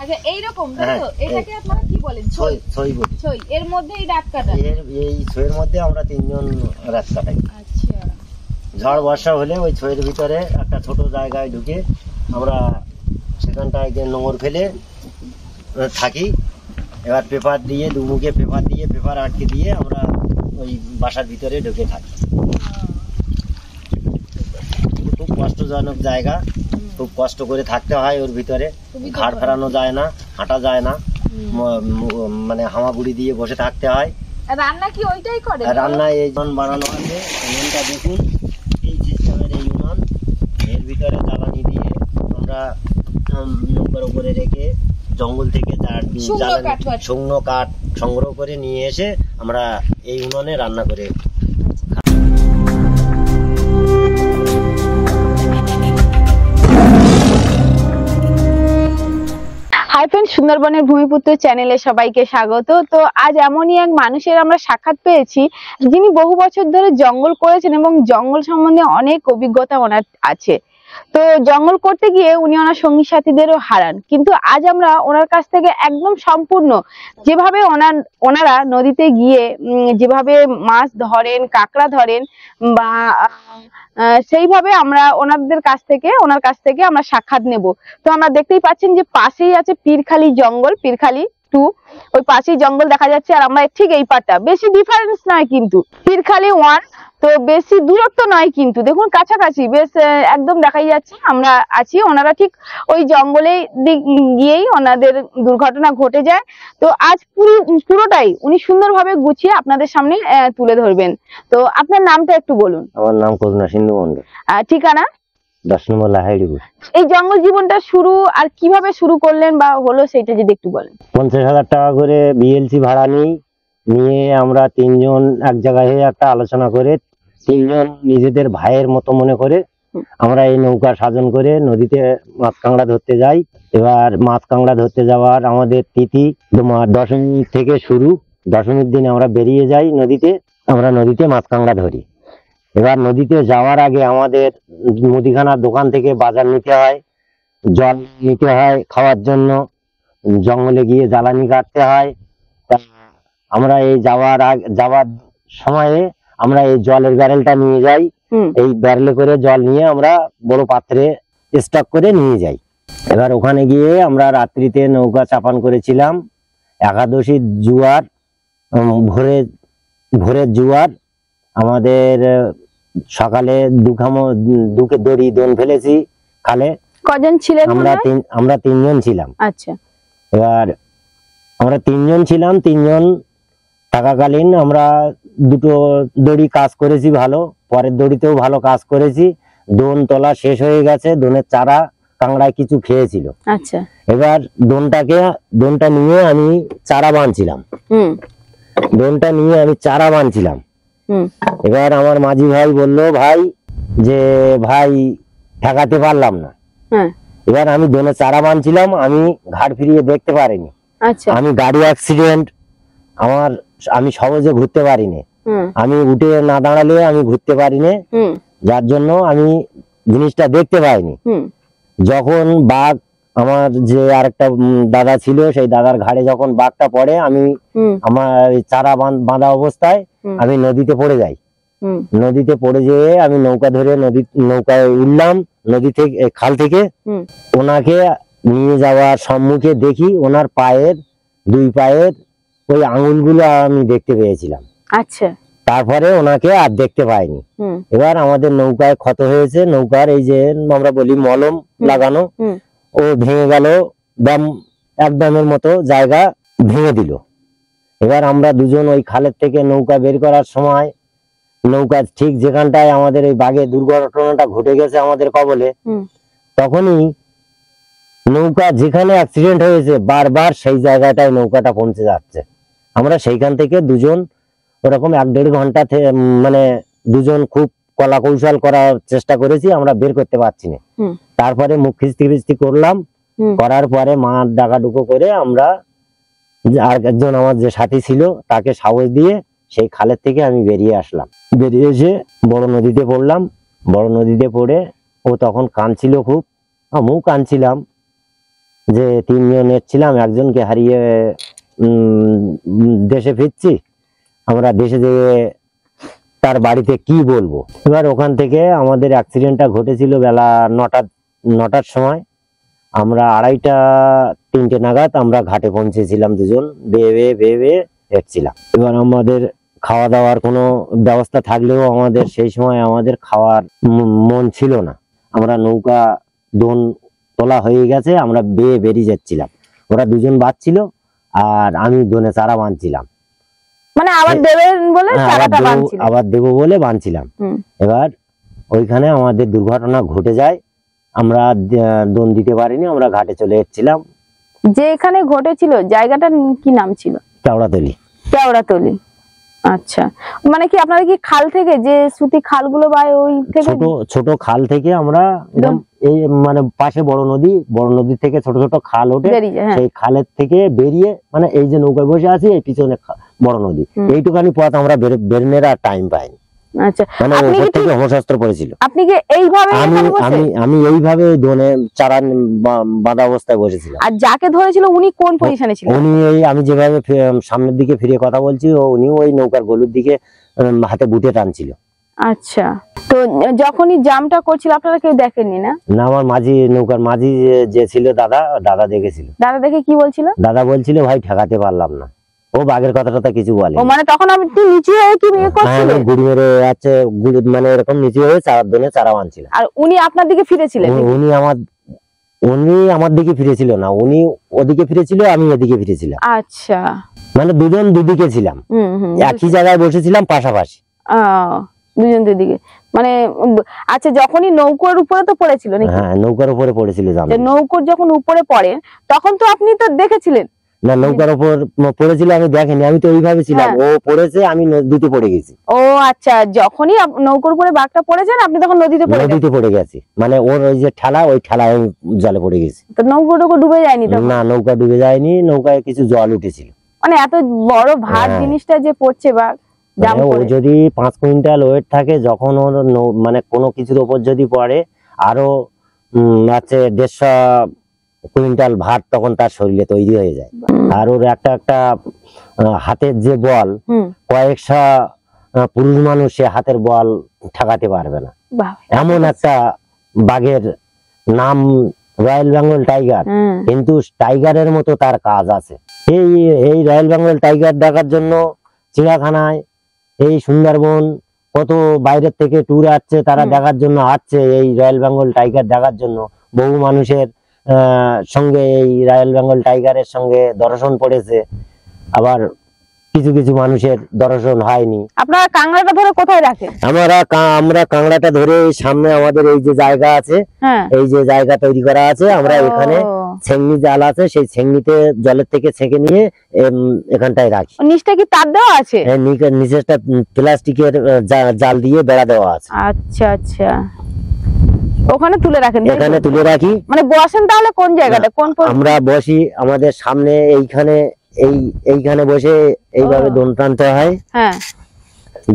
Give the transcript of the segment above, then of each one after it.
আচ্ছা এইরকম তাই তো, এটাকে আপনারা কি বলেন? ছই। ছই বলি। ছই এর মধ্যেই রাত কাটান? এই ছইয়ের মধ্যে আমরা 3 জন রাত কাটাই। আচ্ছা। ঝড় বর্ষা হলে ওই ছইয়ের ভিতরে একটা ছোট জায়গায় ঢুকে আমরা সেখানটায় নোংর ফেলে থাকি। এবার পেপার দিয়ে দুমুখে পেপার দিয়ে পেপার আটকে দিয়ে আমরা ওই বাসার ভিতরে ঢুকে থাকি। খুব কষ্টজনক জায়গা, খুব কষ্ট করে থাকতে হয় ওর ভিতরে। ঘাড় ফেরানো যায় না, হাঁটা যায় না, মানে হামাগুড়ি দিয়ে বসে থাকতে হয়। রান্না কি ওইটাই করে? রান্না এই উনান বানানো আছে, উনানটা দেখুন এই সিস্টেমের এই উনান, এর ভিতরে জ্বালানি দিয়ে আমরা নৌকার উপরে রেখে জঙ্গল থেকে শুকনো কাঠ সংগ্রহ করে নিয়ে এসে আমরা এই উনানে রান্না করে। হাই ফ্রেন্ড, সুন্দরবনের ভূমিপুত্র চ্যানেলে সবাইকে স্বাগত। তো আজ এমনই এক মানুষের আমরা সাক্ষাৎ পেয়েছি যিনি বহু বছর ধরে জঙ্গল করেছেন এবং জঙ্গল সম্বন্ধে অনেক অভিজ্ঞতা ওনার আছে। তো জঙ্গল করতে গিয়ে উনি ওনার সঙ্গী সাথীদেরও হারান, কিন্তু আজ আমরা ওনার কাছ থেকে একদম সম্পূর্ণ যেভাবে ওনারা নদীতে গিয়ে যেভাবে মাছ ধরেন, কাঁকড়া ধরেন বা সেইভাবে আমরা ওনার কাছ থেকে আমরা সাক্ষাৎ নেব। তো আমরা দেখতেই পাচ্ছেন যে পাশেই আছে পীরখালি জঙ্গল, পীরখালি 2, ওই পাশেই জঙ্গল দেখা যাচ্ছে। আর আমরা ঠিক এই পাটটা, বেশি ডিফারেন্স নয় কিন্তু, পীরখালি 1 তো বেশি দূরত্ব নয় কিন্তু, দেখুন কাছাকাছি বেশ একদম দেখাই যাচ্ছে আমরা আছি। ওনারা ঠিক ওই জঙ্গলে গিয়েই ওনাদের দুর্ঘটনা ঘটে যায়। তো আজ পুরোটাই উনি সুন্দরভাবে গুছিয়ে আপনাদের সামনে তুলে ধরবেন। তো আপনার নামটা একটু বলুন। আমার নাম করুণা সিন্ধু মন্ডল। ঠিকানা? 10 নম্বর লাহাইডিপুর। এই জঙ্গল জীবনটা শুরু আর কিভাবে শুরু করলেন বা হলো সেটা যদি একটু বলেন। 50,000 টাকা করে বিএলসি ভাড়া নিয়ে আমরা 3 জন এক জায়গায় একটা আলোচনা করে 3 জন নিজেদের ভাইয়ের মতো মনে করে আমরা এই নৌকা সাজন করে নদীতে মাছ কাঁকড়া ধরতে যাই। এবার মাছ কাঁকড়া ধরতে যাওয়ার আমাদের তিথি তোমার দশমী থেকে শুরু। দশমীর দিন আমরা বেরিয়ে যাই নদীতে, আমরা নদীতে মাছ কাঁকড়া ধরি। এবার নদীতে যাওয়ার আগে আমাদের মুদিখানার দোকান থেকে বাজার নিতে হয়, জল নিতে হয় খাওয়ার জন্য, জঙ্গলে গিয়ে জ্বালানি কাটতে হয়। আমরা এই যাওয়ার সময়ে আমরা এই জলের ব্যারেলটা নিয়ে যাই। এই ব্যারেলে করে জল নিয়ে আমরা বড় পাত্রে স্টক করে নিয়ে যাই। এবার ওখানে গিয়ে আমরা রাত্রিতে নৌকা চাপান করেছিলাম। একাদশীর জোয়ার, ভোরের জোয়ার, আমাদের সকালে দুকে দড়ি দোন ফেলেছি খালে। কজন ছিলেন? আমরা 3 জন ছিলাম। আচ্ছা। এবার আমরা 3 জন ছিলাম, 3 জন থাকাকালীন আমরা দুটো দড়ি কাজ করেছি ভালো, পরের দড়িতেও ভালো কাজ করেছি। দোন তোলা শেষ হয়ে গেছে, দোনের চারা কাঁকড়ায় কিছু খেয়েছিল। আচ্ছা। এবার দোনটা নিয়ে আমি চারা বাঁধছিলাম। এবার আমার মাঝি ভাই বললো ভাই যে ভাই ঠেকাতে পারলাম না। এবার আমি দোনে চারা বাঁধছিলাম, আমি ঘাট ফিরিয়ে দেখতে পারিনি। আমি গাড়ি অ্যাক্সিডেন্ট, আমি সহজে ঘুরতে পারিনি। আমি উঠে না দাঁড়ালে আমি ঘুরতে পারিনি, যার জন্য আমি জিনিসটা দেখতে পাইনি। যখন বাঘ, আমার যে আরেকটা দাদা ছিল, সেই দাদার ঘাড়ে যখন বাঘটা পড়ে, আমি আমার চারা বাঁধা অবস্থায় আমি নদীতে পড়ে যাই। নদীতে পড়ে যেয়ে আমি নৌকা ধরে নৌকায় উঠলাম নদী থেকে, খাল থেকে। ওনাকে নিয়ে যাওয়ার সম্মুখে দেখি ওনার দুই পায়ের ওই আঙুলগুলো আমি দেখতে পেয়েছিলাম। আচ্ছা। তারপরে ওনাকে আর দেখতে পাইনি। এবার আমাদের নৌকায় ক্ষত হয়েছে, নৌকার এই যে আমরা বলি মলম লাগানো, ও ভেঙে গেল, একদমের মতো জায়গা ভেঙে দিল। এবার আমরা দুজন ওই খালের থেকে নৌকা বের করার সময়, নৌকা ঠিক যেখানটায় আমাদের এই বাঘের দুর্ঘটনাটা ঘটে গেছে আমাদের কবলে, তখনই নৌকা যেখানে অ্যাক্সিডেন্ট হয়েছে বারবার সেই জায়গাটায় নৌকাটা পৌঁছে যাচ্ছে। আমরা সেইখান থেকে দুজন ওরকম 1-1.5 ঘন্টা মানে দুজন খুব কলা কৌশল করার চেষ্টা করেছি, আমরা বের করতে পারছি না। তারপরে মুখ খিস্তি করলাম, করার পরে মাঠ ডাকাডুকো করে আমরা আর একজন আমার যে সাথী ছিল তাকে সাহস দিয়ে সেই খালের থেকে আমি বেরিয়ে আসলাম। বেরিয়ে এসে বড় নদীতে পড়লাম। বড় নদীতে পড়ে ও তখন কাঁদছিল খুব, আমিও কাঁদছিলাম। যে 3 জন এসেছিলাম, একজনকে হারিয়ে দেশে ফিরছি। আমরা দেশে যেয়ে তার বাড়িতে কি বলবো। এবার ওখান থেকে আমাদের অ্যাক্সিডেন্টটা ঘটেছিল বেলা 9টার সময়। আমরা 2:30 3টে নাগাদ আমরা ঘাটে পৌঁছেছিলাম, দুজন বেয়ে বেয়ে এসেছিলাম। এবার আমাদের খাওয়া দাওয়ার কোনো ব্যবস্থা থাকলেও আমাদের সেই সময় আমাদের খাওয়ার মন ছিল না। আমরা নৌকা দোন তোলা হয়ে গেছে, আমরা বেয়ে বেরিয়ে যাচ্ছিলাম। ওরা দুজন বাঁধছিল আর আমি দোনে চারা বাঁধছিলাম, মানে আবার দেবেন বলে চারাটা বাঁধছিলেন। আবার দেবো বলে বাঁধছিলাম। এবার ওইখানে আমাদের দুর্ঘটনা ঘটে যায়, আমরা দোন দিতে পারিনি, আমরা ঘাটে চলে এসেছিলাম। যে এখানে ঘটেছিল জায়গাটার কি নাম ছিল? কেওড়াতলি। কেওড়াতলি, আচ্ছা। মানে কি আপনারা কি খাল থেকে, যে সুতি খালগুলো বা ওই থেকে, ছোট খাল থেকে আমরা এই মানে পাশে বড় নদী থেকে ছোট ছোট খাল ওঠে, সেই খালের থেকে বেরিয়ে মানে এই যে নৌকায় বসে আছি, এই পিছনে বড় নদী, এইটুখানি পথ আমরা বেরোনোর আর টাইম পাইনি। আচ্ছা, মানে ওপর থেকে হোমশাস্ত্র পড়েছিল। আপনি কি এইভাবে? আমি এইভাবে দোনে চারা বাঁধা অবস্থায় বসেছিলাম। আর যাকে ধরেছিল উনি কোন পজিশনে ছিলেন? উনি আমি যেভাবে সামনের দিকে ফিরে কথা বলছি, উনি ওই নৌকার গলুর দিকে হাতে বুটে টানছিল। আচ্ছা, তো যখনই জামটা করছিল আপনারা কেউ দেখেননি? না, আমার নৌকার মাঝি যে ছিল দাদা দেখেছিল। দাদা দেখে কি বলছিল? দাদা বলছিল ভাই ঠেকাতে পারলাম না। ও বাঘের কথাটা কিছু বলে। মানে তখন আমি নিচে হয়ে কি করছিলেন? গুড়ি মেরে আছে, মানে এরকম নিচে হয়ে চারার দোনে চারা বাঁধছিল। আর উনি আপনার দিকে ফিরেছিলেন? উনি আমার দিকে ফিরেছিল না, উনি ওদিকে ফিরেছিল, আমি এদিকে ফিরেছিলাম। আচ্ছা, মানে দুজন দুদিকে ছিলাম, একই জায়গায় বসেছিলাম পাশাপাশি। দুজন দুদিকে মানে। আচ্ছা, যখনই নৌকার উপরে তো পড়েছিল নাকি? হ্যাঁ, নৌকার উপরে পড়েছিল। নৌকার যখন উপরে পড়ে তখন তো আপনি তো দেখেছিলেন? না, নৌকার উপর পড়েছিল আমি দেখিনি, আমি তো ওইভাবে ছিলাম। ও পড়েছে, আমি নদীতে পড়ে গেছি। ও আচ্ছা, যখনই নৌকার উপরে বাঘটা পড়েছেন আপনি তখন নদীতে পড়ে গেছি। মানে ওর ওই যে ঠেলা, ওই ঠেলায় আমি জলে পড়ে গেছি। তো নৌকা ডুবে যায়নি? না, নৌকা ডুবে যায়নি, নৌকায় কিছু জল উঠেছিল। মানে এত বড় ভার জিনিসটা যে পড়ছে বাঘ, ও যদি 5 কুইন্টাল ওয়েট থাকে, যখন ওর মানে কোনো কিছুর উপর যদি পড়ে, আরো আছে 150 কুইন্টাল ভার তখন তার শরীরে তৈরি হয়ে যায়। আর ওর একটা হাতের যে বল, কয়েকশো পুরুষ মানুষ সে হাতের বল ঠেকাতে পারবে না। এমন একটা বাঘের নাম রয়্যাল বেঙ্গল টাইগার, কিন্তু টাইগারের মতো তার কাজ আছে। এই রয়্যাল বেঙ্গল টাইগার দেখার জন্য চিড়িয়াখানায়, এই সুন্দরবন কত বাইরের থেকে ট্যুর আসছে, তারা দেখার জন্য আসছে। এই রয়্যাল বেঙ্গল টাইগার দেখার জন্য বহু মানুষের সঙ্গে এই রয়্যাল বেঙ্গল টাইগারের সঙ্গে দর্শন পড়েছে, আবার কিছু কিছু মানুষের দর্শন হয়নি। আপনারা কাঁকড়াটা ধরে কোথায় রাখেন? আমরা কাঁকড়াটা ধরে সামনে আমাদের এই যে জায়গা আছে, এই যে জায়গা তৈরি করা আছে, আমরা এখানে ছেঙ্গি জাল আছে, সেই ছেঙ্গিতে জলের থেকে ছেঁকে নিয়ে এখানটায় রাখি। নিচটা কি তার দেওয়া আছে? নিচেরটা প্লাস্টিকের জাল দিয়ে বেড়া দেওয়া আছে। আচ্ছা আচ্ছা, ওখানে তুলে রাখেন? এখানে তুলে রাখি। মানে বসেন তাহলে কোন জায়গাটা? আমরা বসি আমাদের সামনে এইখানে বসে এইভাবে দোন টানতে হয়।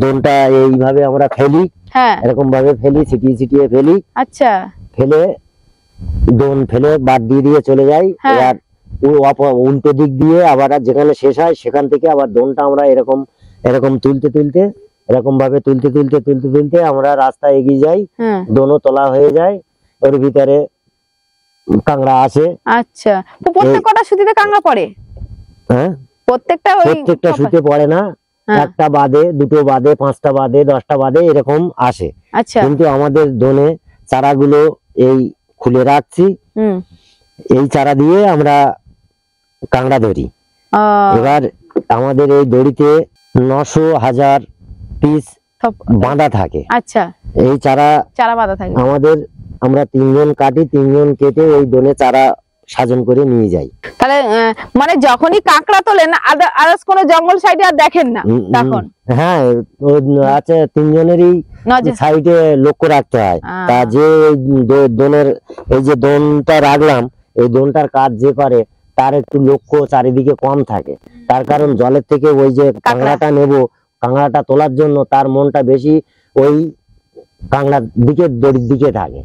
দোনটা এইভাবে আমরা ফেলি, এরকম ভাবে ফেলি, ছিটিয়ে ছিটিয়ে ফেলি। আচ্ছা, ফেলে দোন ফেলে বাদ দিয়ে চলে যাই। এবার উল্টো দিক দিয়ে আবার যেখানে শেষ হয় সেখান থেকে আবার দোনটা আমরা এরকম তুলতে এরকম ভাবে তুলতে আমরা রাস্তা এগিয়ে যাই। দোনও তোলা হয়ে যায়, ওর ভিতরে কাঁকড়া আসে। আচ্ছা, তো প্রত্যেকটা সুতিতে কাঁকড়া পড়ে? হ্যাঁ, প্রত্যেকটা সুতে পড়ে না, একটা বাদে, দুটো বাদে, 5টা বাদে, 10টা বাদে এরকম আসে। আচ্ছা, কিন্তু আমাদের দোনে চারাগুলো এই খুলে রাখছি, এই চারা দিয়ে আমরা কাঁকড়া ধরি। এবার আমাদের এই দড়িতে 900,000 পিস বাঁধা থাকে। আচ্ছা, এই চারা বাঁধা থাকে আমরা 3 জন কাটি, 3 জন কেটে ওই দোনে চারা সাজন করে নিয়ে যাই। তাহলে মানে যখনই কাঁকড়া তোলেন আদার্স কোনো জঙ্গল সাইডে আর দেখেন না তখন? হ্যাঁ, আছে 3 জনেরই সাইডে লক্ষ্য রাখতে হয়। তা যে দোনের এই যে দোনটা রাখলাম, এই দোনটার কাজ যে করে তার একটু লক্ষ্য চারিদিকে কম থাকে। তার কারণ জলের থেকে ওই যে কাঁকড়াটা নেব, কাঁকড়াটা তোলার জন্য তার মনটা বেশি ওই কাঁকড়ার দিকে, দড়ির দিকে থাকে।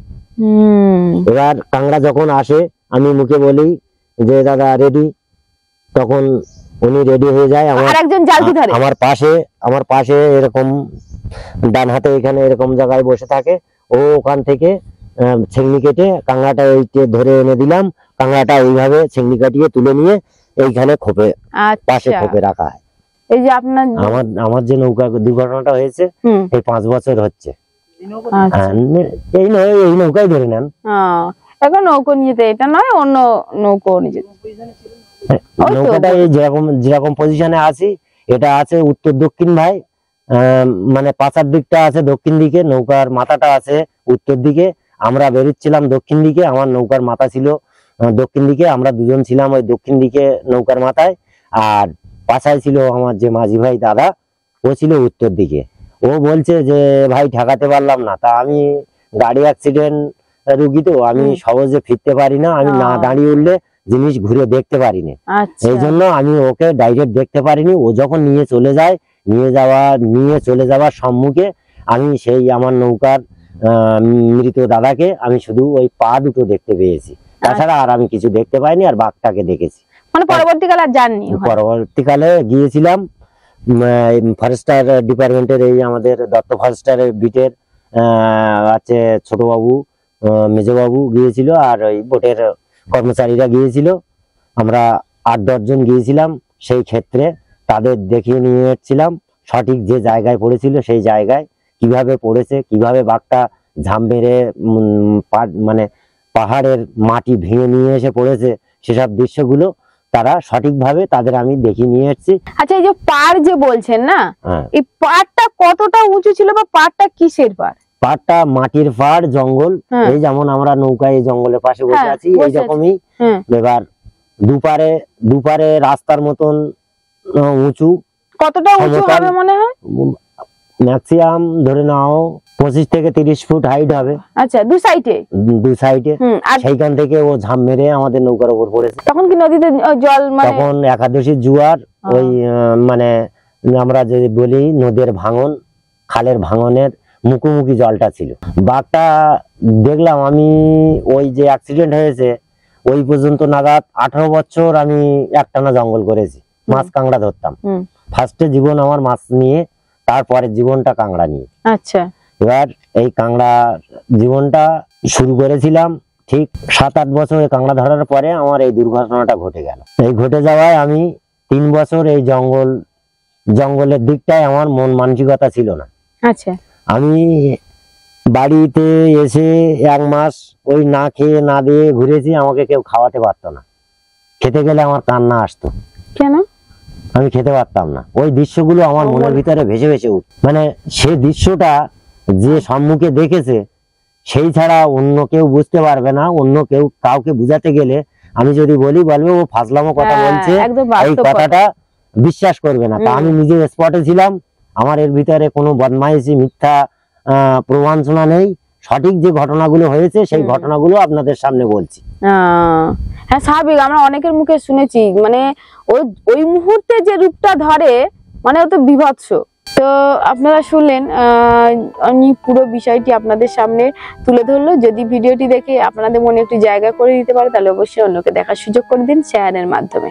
এবার কাঁকড়া যখন আসে আমি মুখে বলি যে দাদা রেডি, তখন উনি রেডি হয়ে যায়। আর একজন জাল কি ধরে? আমার পাশে এরকম ডান হাতে এখানে এরকম জায়গায় বসে থাকে। ও ওখান থেকে ছেংনি কেটে কাঁংড়াটা এইটে ধরে এনে দিলাম। কাঁংড়াটা এইভাবে ছেংনি কাটিয়ে তুলে নিয়ে এইখানে খোপে, পাশে খোপে রাখা হয়। এই যে আপনার আমার যে নৌকা দুর্ঘটনাটা হয়েছে এই 5 বছর হচ্ছে। এই নৌকাই ধরে নেন। এখন নৌকো নিয়ে যেতে, এটা নয় অন্য নৌকো নিয়ে যেতে। নৌকাটা এই যেরকম পজিশনে আছি, এটা আছে উত্তর দক্ষিণ ভাই, মানে পাঁচার দিকটা আছে দক্ষিণ দিকে, নৌকার মাথাটা আছে উত্তর দিকে। আমরা বেরোচ্ছিলাম দক্ষিণ দিকে, আমার নৌকার মাথা ছিল দক্ষিণ দিকে। আমরা দুজন ছিলাম ওই দক্ষিণ দিকে নৌকার মাথায়, আর পাশায় ছিল আমার যে মাঝি ভাই দাদা, ও ছিল উত্তর দিকে। ও বলছে যে ভাই ঠেকাতে পারলাম না। তা আমি গাড়ি অ্যাক্সিডেন্ট রুগী, তো আমি সহজে ফিরতে পারি না, আমি না দাঁড়িয়ে উঠলে জিনিস ঘুরে দেখতে পারিনি। এই জন্য আমি ওকে ডাইরেক্ট দেখতে পারিনি। ও যখন নিয়ে চলে যাওয়ার সম্মুখে আমি সেই আমার নৌকার মৃত দাদাকে আমি শুধু ওই পা দুটো দেখতে পেয়েছি, তাছাড়া আর আমি কিছু দেখতে পাইনি। আর বাঘটাকে দেখেছি। মানে পরবর্তীকালে আর যাননি? পরবর্তীকালে গিয়েছিলাম ফরেস্টার ডিপার্টমেন্টের, এই আমাদের দত্ত ফরেস্টারের বিটের আছে ছোটবাবু, মেজবাবু গিয়েছিল, আর ওই বোটের কর্মচারীরা গিয়েছিল। আমরা 8-10 জন গিয়েছিলাম। সেই ক্ষেত্রে তাদের দেখিয়ে নিয়ে এসেছিলাম সঠিক যে জায়গায় পড়েছিল, সেই জায়গায় কিভাবে পড়েছে, কিভাবে বাঘটা ঝাঁপ মেরে মানে পাহাড়ের মাটি ভেঙে নিয়ে এসে পড়েছে, সেসব দৃশ্যগুলো তারা সঠিকভাবে তাদের আমি দেখিয়ে নিয়ে এসেছি। আচ্ছা, এই যে পাড় যে বলছেন না, এই পাড়টা কতটা উঁচু ছিল বা পাড়টা কিসের পাড়? পাড়টা মাটির পাড়, জঙ্গল। এই যেমন আমরা নৌকায় জঙ্গলের পাশে বসে আছি, এইরকমই। এবার দুপারে রাস্তার মতন উঁচু। কতটা উঁচু হবে মনে হয়? ম্যাক্সিমাম ধরে নাও 25 থেকে 30 ফুট হাইট হবে। আচ্ছা, দু সাইডে? সেইখান থেকে ও ঝাঁপ মেরে আমাদের নৌকার উপর পড়েছে। তখন কি নদীতে জল? তখন একাদশীর জোয়ার, ওই মানে আমরা যদি বলি নদীর ভাঙন, খালের ভাঙনের মুখোমুখি জলটা ছিল। বাঘটা দেখলাম আমি, ওই যে অ্যাক্সিডেন্ট হয়েছে ওই পর্যন্ত নাগাদ 18 বছর আমি একটানা জঙ্গল করেছি, মাছ কাঁকড়া ধরতাম। ফার্স্টে জীবন আমার মাছ নিয়ে, তারপরে জীবনটা কাঁকড়া নিয়ে। আচ্ছা, এবার এই কাঁকড়া জীবনটা শুরু করেছিলাম ঠিক 7-8 বছর কাঁকড়া ধরার পরে আমার এই দুর্ঘটনাটা ঘটে গেল। এই ঘটে যাওয়ায় আমি 3 বছর এই জঙ্গলের দিকটায় আমার মন মানসিকতা ছিল না। আচ্ছা, আমি বাড়িতে এসে 1 মাস ওই না খেয়ে না দিয়ে ঘুরেছি। আমাকে কেউ খাওয়াতে পারতো না, খেতে গেলে আমার কান্না আসতো। কেন? আমি খেতে পারতাম না। ওই দৃশ্যগুলো আমার মনের ভিতরে ভেসে ভেসে উঠত। মানে সেই দৃশ্যটা যে সম্মুখে দেখেছে সেই ছাড়া অন্য কেউ বুঝতে পারবে না। অন্য কেউ কাউকে বুঝাতে গেলে আমি যদি বলি, বলবে ও ফাজলামো কথা বলছে, এই কথাটা বিশ্বাস করবে না। তা আমি নিজে স্পটে ছিলাম, আমার এর ভিতরে কোনো বদমাইশি মিথ্যা প্রবঞ্চনা নেই। সঠিক যে ঘটনাগুলো হয়েছে সেই ঘটনাগুলো আপনাদের সামনে বলছি। হ্যাঁ, স্বাভাবিক। আমরা অনেকের মুখে শুনেছি, মানে ওই মুহূর্তে যে রূপটা ধরে, মানে ও তো বিভৎস। তো আপনারা শুনলেন, আমি পুরো বিষয়টি আপনাদের সামনে তুলে ধরলো। যদি ভিডিওটি দেখে আপনাদের মনে একটু জায়গা করে দিতে পারে, তাহলে অবশ্যই অন্যকে দেখার সুযোগ করে দিন শেয়ারের মাধ্যমে।